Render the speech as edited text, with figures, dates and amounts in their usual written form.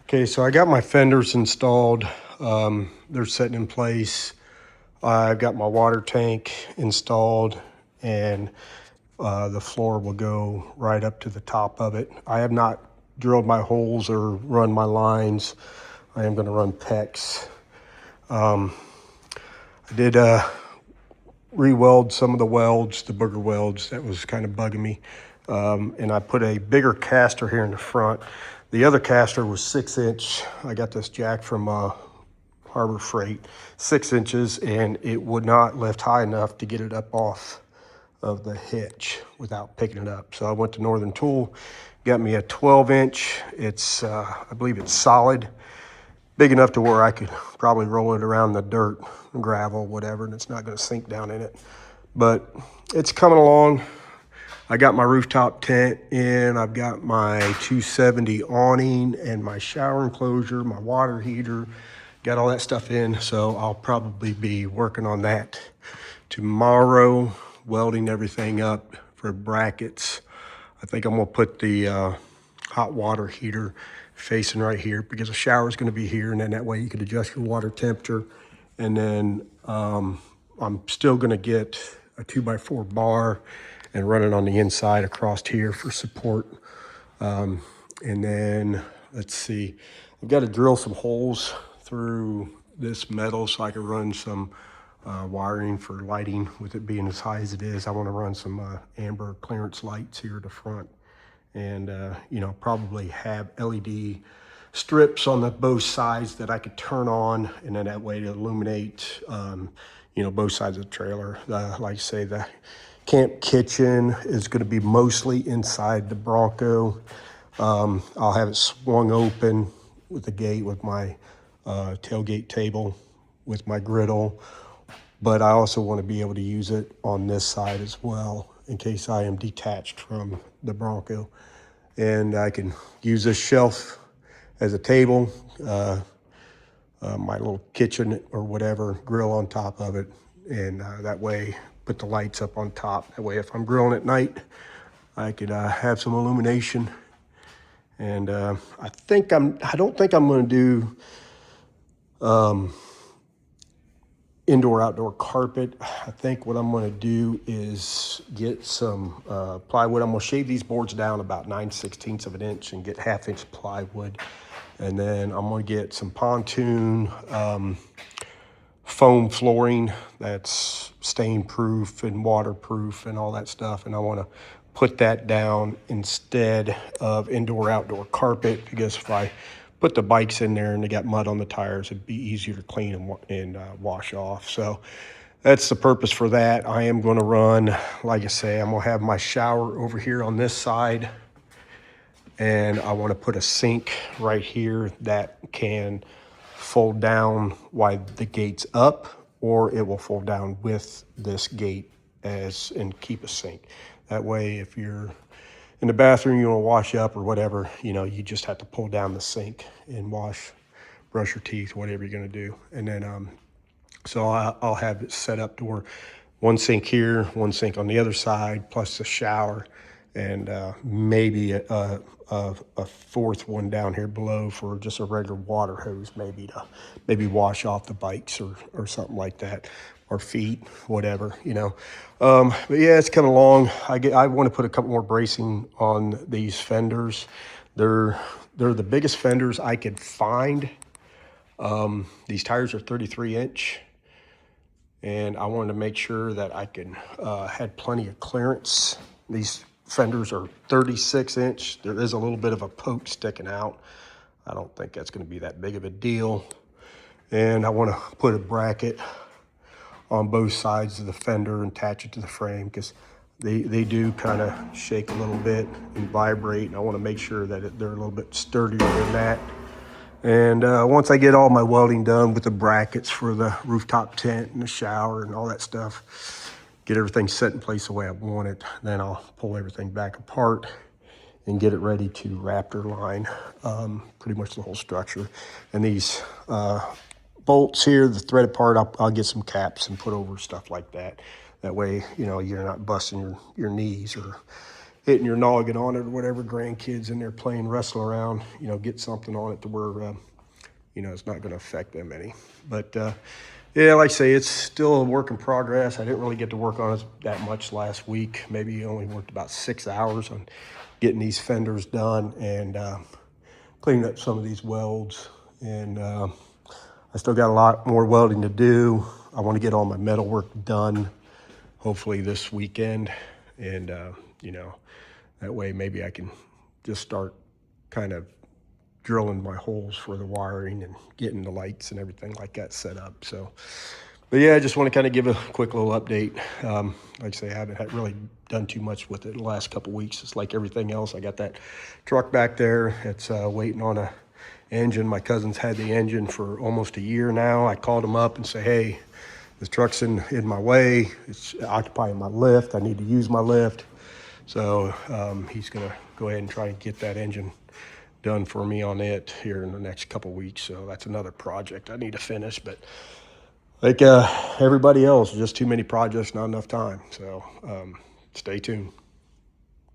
Okay, so I got my fenders installed. They're sitting in place. I've got my water tank installed, and the floor will go right up to the top of it. I have not drilled my holes or run my lines. I am going to run PEX. I did re-weld some of the welds, the booger welds. That was kind of bugging me. And I put a bigger caster here in the front. The other caster was 6-inch. I got this jack from Harbor Freight, 6 inches, and it would not lift high enough to get it up off of the hitch without picking it up. So I went to Northern Tool, got me a 12-inch. It's, I believe it's solid, big enough to where I could probably roll it around the dirt, gravel, whatever, and it's not going to sink down in it. But it's coming along. I got my rooftop tent in. I've got my 270 awning and my shower enclosure, my water heater, got all that stuff in. So I'll probably be working on that tomorrow, welding everything up for brackets. I think I'm gonna put the hot water heater facing right here because the shower is gonna be here, and then that way you can adjust your water temperature. And then I'm still gonna get a 2x4 bar and run it on the inside across here for support. And then let's see, I've got to drill some holes through this metal so I can run some wiring for lighting. With it being as high as it is, I want to run some amber clearance lights here at the front, and you know, probably have LED strips on the both sides that I could turn on, and then that way to illuminate you know, both sides of the trailer. Like I say, the camp kitchen is going to be mostly inside the Bronco. I'll have it swung open with the gate with my tailgate table with my griddle, but I also want to be able to use it on this side as well in case I am detached from the Bronco. And I can use this shelf as a table, my little kitchen or whatever, grill on top of it, and that way put the lights up on top. That way if I'm grilling at night, I could have some illumination. And I don't think I'm going to do indoor outdoor carpet. I think what I'm going to do is get some plywood. I'm going to shave these boards down about 9/16 of an inch and get 1/2 inch plywood. And then I'm going to get some pontoon foam flooring that's stain proof and waterproof and all that stuff. And I want to put that down instead of indoor outdoor carpet, because if I put the bikes in there and they got mud on the tires, it'd be easier to clean and wash off. So that's the purpose for that. I am going to run, like I say, I'm going to have my shower over here on this side, and I want to put a sink right here that can fold down while the gate's up, or it will fold down with this gate and keep a sink. That way, if you're in the bathroom, you want to wash up or whatever, you know, you just have to pull down the sink and brush your teeth, whatever you're going to do. And then, so I'll have it set up to where one sink here, one sink on the other side, plus the shower, and maybe a fourth one down here below for just a regular water hose, maybe wash off the bikes or something like that, or feet, whatever, you know. But yeah, it's coming along. I want to put a couple more bracing on these fenders. They're the biggest fenders I could find. These tires are 33-inch. And I wanted to make sure that I had plenty of clearance. These fenders are 36-inch. There is a little bit of a poke sticking out. I don't think that's going to be that big of a deal. And I want to put a bracket on both sides of the fender and attach it to the frame, because they do kind of shake a little bit and vibrate. And I want to make sure that they're a little bit sturdier than that. And once I get all my welding done with the brackets for the rooftop tent and the shower and all that stuff, get everything set in place the way I want it, then I'll pull everything back apart and get it ready to Raptor line pretty much the whole structure. And these bolts here, the threaded part, I'll get some caps and put over stuff like that. That way, you know, you're not busting your knees or hitting your noggin on it or whatever, grandkids in there playing, wrestling around, you know, get something on it to where, you know, it's not going to affect them any. But yeah, like I say, it's still a work in progress. I didn't really get to work on it that much last week. Maybe only worked about 6 hours on getting these fenders done and cleaning up some of these welds. And I still got a lot more welding to do. I want to get all my metal work done, hopefully this weekend. And, you know, that way maybe I can just start kind of drilling my holes for the wiring and getting the lights and everything like that set up. So, but yeah, I just want to kind of give a quick little update. Like I say, I haven't really done too much with it in the last couple of weeks. It's like everything else. I got that truck back there. It's waiting on a engine. My cousin's had the engine for almost a year now. I called him up and say, hey, this truck's in my way. It's occupying my lift. I need to use my lift. So he's going to go ahead and try and get that engine done for me on it here in the next couple of weeks. So that's another project I need to finish. But like everybody else, just too many projects, not enough time. So stay tuned.